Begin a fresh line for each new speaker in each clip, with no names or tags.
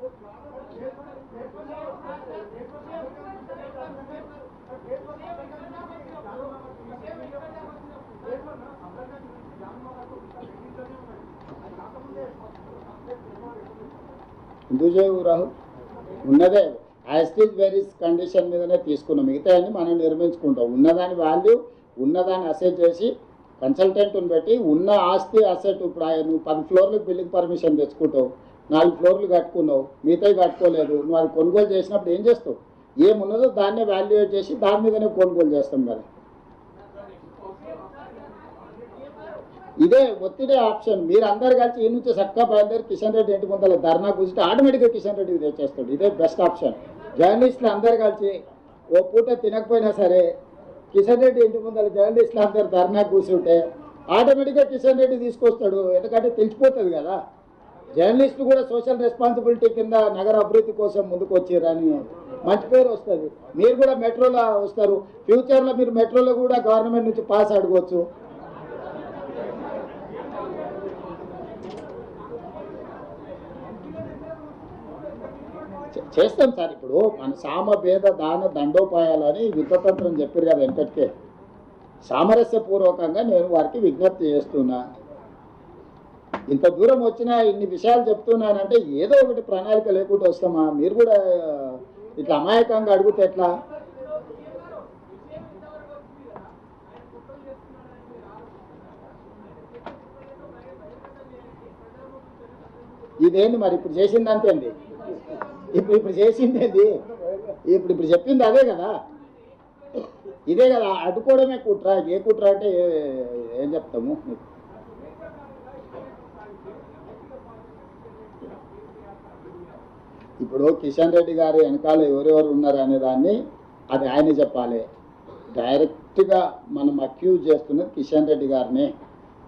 ఎందుకు రాహుల్ ఉన్నదే as it is varies condition మీదనే తీసుకున్నాం, మిగతా అన్ని మనం నిర్మించుకుంటాం. ఉన్నదాని వాల్యూ ఉన్నదాన్ని అసెట్ చేసి కన్సల్టెంట్ని పెట్టి ఉన్న ఆస్తి అసెట్. ఇప్పుడు నువ్వు 10 ఫ్లోర్లకు బిల్డింగ్ పర్మిషన్ తెచ్చుకుంటావు, 4 ఫ్లోర్లు కట్టుకున్నావు, మిగతాయి కట్టుకోలేదు. నువ్వు అది కొనుగోలు చేసినప్పుడు ఏం చేస్తావు? ఏమున్నదో దాన్నే వాల్యుయేట్ చేసి దాని మీదనే కొనుగోలు చేస్తాం కదా. ఇదే ఒత్తిడే ఆప్షన్. మీరు అందరు కలిసి ఈ నుంచి చక్కగా బయలుదేరి కిషన్ రెడ్డి ఇంటి ముందర ధర్నా కూర్చుంటే ఆటోమేటిక్గా కిషన్ రెడ్డికి తెచ్చేస్తాడు. ఇదే బెస్ట్ ఆప్షన్. జర్నలిస్టులు అందరు కలిసి ఓ పూట తినకపోయినా సరే కిషన్ రెడ్డి ఇంటి ముందర జర్నలిస్టులు అందరు ధర్నా కూర్చుంటే ఆటోమేటిక్గా కిషన్ రెడ్డి తీసుకొస్తాడు. ఎందుకంటే తెలిసిపోతుంది కదా, జర్నలిస్టులు కూడా సోషల్ రెస్పాన్సిబిలిటీ కింద నగర అభివృద్ధి కోసం ముందుకు వచ్చారని మంచి పేరు వస్తుంది. మీరు కూడా మెట్రోలో వస్తారు. ఫ్యూచర్లో మీరు మెట్రోలో కూడా గవర్నమెంట్ నుంచి పాస్ అడగవచ్చు. చేస్తాం సార్. ఇప్పుడు మన సామభేద దాన దండోపాయాలని యుద్ధతంత్రం చెప్పారు కదా వెంకట్కే. సామరస్యపూర్వకంగా నేను వారికి విజ్ఞప్తి చేస్తున్నా. ఇంత దూరం వచ్చినా ఇన్ని విషయాలు చెప్తున్నానంటే ఏదో ఒకటి ప్రణాళిక లేకుండా వస్తామా? మీరు కూడా ఇట్లా అమాయకంగా అడిగితే ఎట్లా? ఇదేంటి మరి ఇప్పుడు చేసింది అంతేంది? ఇప్పుడు చేసింది ఏంది? ఇప్పుడు చెప్పింది అదే కదా, ఇదే కదా. అడ్డుకోవడమే కుట్ర. ఏ కుట్ర అంటే ఏం చెప్తాము? ఇప్పుడు కిషన్ రెడ్డి గారు వెనకాల ఎవరెవరు ఉన్నారు అనే దాన్ని అది ఆయన చెప్పాలి. డైరెక్ట్గా మనం అక్యూజ్ చేస్తున్నది కిషన్ రెడ్డి గారిని.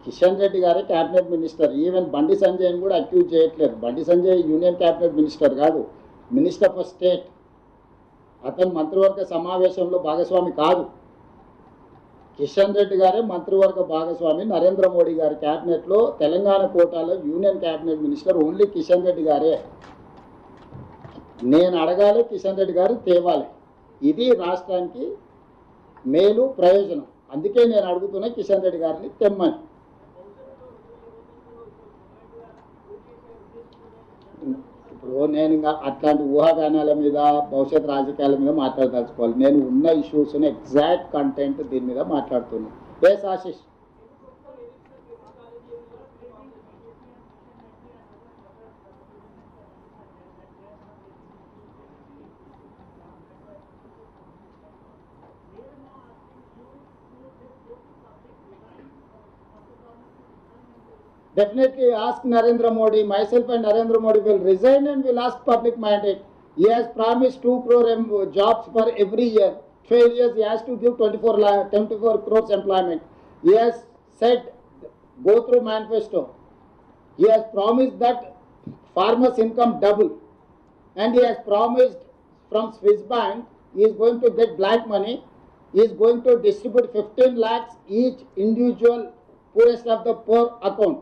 కిషన్ రెడ్డి గారే క్యాబినెట్ మినిస్టర్. ఈవెన్ బండి సంజయ్ని కూడా అక్యూజ్ చేయట్లేదు. Bandi Sanjay union cabinet minister కాదు, మినిస్టర్ ఫర్ స్టేట్. అతను మంత్రివర్గ సమావేశంలో భాగస్వామి కాదు. కిషన్ రెడ్డి గారే మంత్రివర్గ భాగస్వామి. నరేంద్ర మోడీ గారి క్యాబినెట్లో తెలంగాణ కోటాలో union cabinet minister only Kishan Reddy గారే. నేను అడగాలి, కిషన్ రెడ్డి గారు తేవాలి. ఇది రాష్ట్రానికి మేలు ప్రయోజనం. అందుకే నేను అడుగుతున్నా కిషన్ రెడ్డి గారిని తెమ్మని. ఇప్పుడు నేను ఇంకా అట్లాంటి ఊహాగానాల మీద భవిష్యత్ రాజకీయాల మీద మాట్లాడదలుచుకోవాలి. నేను ఉన్న ఇష్యూస్ని ఎగ్జాక్ట్ కంటెంట్ దీని మీద మాట్లాడుతున్నాను. Yes Ashish. Definitely ask Narendra Modi. Myself and Narendra Modi will resign and will ask public mandate. He has promised 2 crore jobs for every year. 12 years he has to give 24 crores employment. He has said, go through manifesto. He has promised that farmers' income double. And he has promised from Swiss Bank, he is going to get black money. He is going to distribute 15 lakhs each individual poorest of the poor account.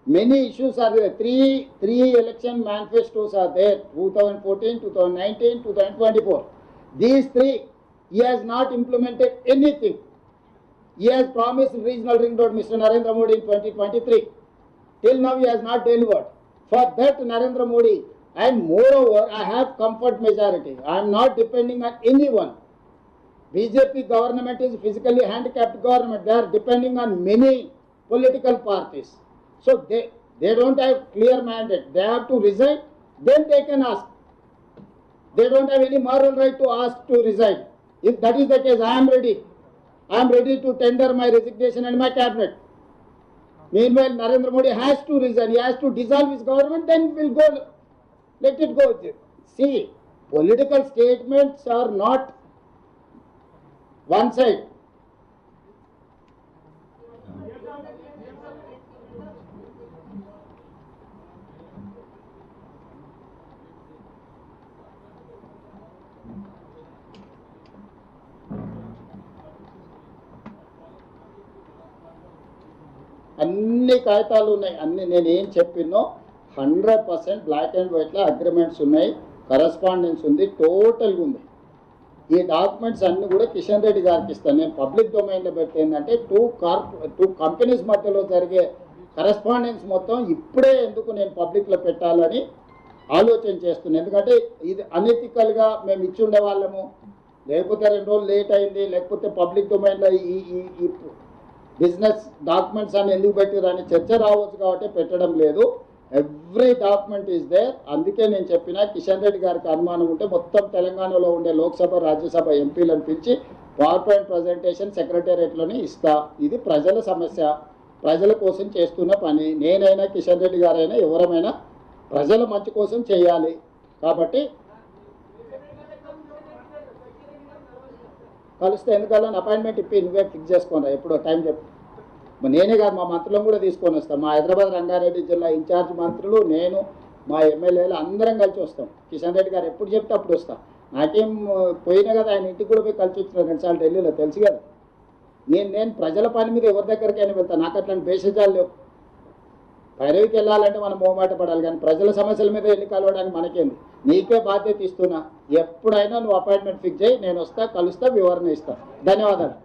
Many issues are there. Three election manifestos are there, 2014, 2019, 2024. These 3, he has not implemented anything. He has promised regional ring road, Mr. Narendra Modi, in 2023. Till now he has not delivered. For that, Narendra Modi, and moreover, I have comfort majority. I am not depending on anyone. BJP government is physically handicapped government. They are depending on many political parties. So they don't have clear mandate. They have to resign, then they can ask. They don't have any moral right to ask to resign. If that is the case, I am ready. I am ready to tender my resignation and my cabinet. Meanwhile, Narendra Modi has to resign. He has to dissolve his government, then we'll go. Let it go. See, political statements are not one side. అన్ని కాగితాలు ఉన్నాయి. అన్ని నేను ఏం చెప్పినో 100% black and వైట్లో agreements ఉన్నాయి, correspondence ఉంది, టోటల్గా ఉంది. ఈ డాక్యుమెంట్స్ అన్నీ కూడా కిషన్ రెడ్డి గారికి ఇస్తాను. నేను పబ్లిక్ డొమైన్లో పెడితే ఏంటంటే టూ కంపెనీస్ మధ్యలో జరిగే కరస్పాండెన్స్ మొత్తం ఇప్పుడే ఎందుకు నేను పబ్లిక్లో పెట్టాలని ఆలోచన చేస్తున్నాను. ఎందుకంటే ఇది అనెథికల్గా మేము ఇచ్చి ఉండే వాళ్ళము, లేకపోతే 2 రోజులు లేట్ అయింది, లేకపోతే పబ్లిక్ డొమైన్లో ఈ బిజినెస్ డాక్యుమెంట్స్ అని ఎందుకు పెట్టారని చర్చ రావచ్చు కాబట్టి పెట్టడం లేదు. Every document is there. అందుకే నేను చెప్పిన కిషన్ రెడ్డి గారికి అనుమానం ఉంటే మొత్తం తెలంగాణలో ఉండే లోక్సభ రాజ్యసభ ఎంపీలను పిలిచి పవర్ పాయింట్ ప్రజెంటేషన్ సెక్రటేరియట్లోనే ఇస్తా. ఇది ప్రజల సమస్య, ప్రజల కోసం చేస్తున్న పని. నేనైనా కిషన్ రెడ్డి గారైనా ఎవరమైనా ప్రజల మంచి కోసం చేయాలి. కాబట్టి కలిస్తే ఎందుకల్లా అపాయింట్మెంట్ ఇప్పి నువ్వే ఫిక్స్ చేసుకోరా, ఎప్పుడో టైం చెప్పు. నేనే కాదు, మా మంత్రులను కూడా తీసుకొని వస్తాం. మా హైదరాబాద్ రంగారెడ్డి జిల్లా ఇన్ఛార్జ్ మంత్రులు, నేను, మా ఎమ్మెల్యేలు అందరం కలిసి వస్తాం. కిషన్ రెడ్డి గారు ఎప్పుడు చెప్తే అప్పుడు వస్తాం. నాకేం పోయినా కదా, ఆయన ఇంటికి కూడా పోయి కలిసి వచ్చిన 2 సార్లు ఢిల్లీలో, తెలుసు కదా. నేను ప్రజల పని మీద ఎవరి దగ్గరికైనా వెళ్తాను. నాకు అట్లాంటి భేషజాలు లేవు. పైరవికి వెళ్ళాలంటే మనం మోమాట పడాలి, కానీ ప్రజల సమస్యల మీద ఎన్ని కలవడానికి మనకేంది. నీకే బాధ్యత ఇస్తున్నా. ఎప్పుడైనా నువ్వు అపాయింట్మెంట్ ఫిక్స్ చేయి, నేను వస్తా, కలుస్తా, వివరణ ఇస్తా. ధన్యవాదాలు.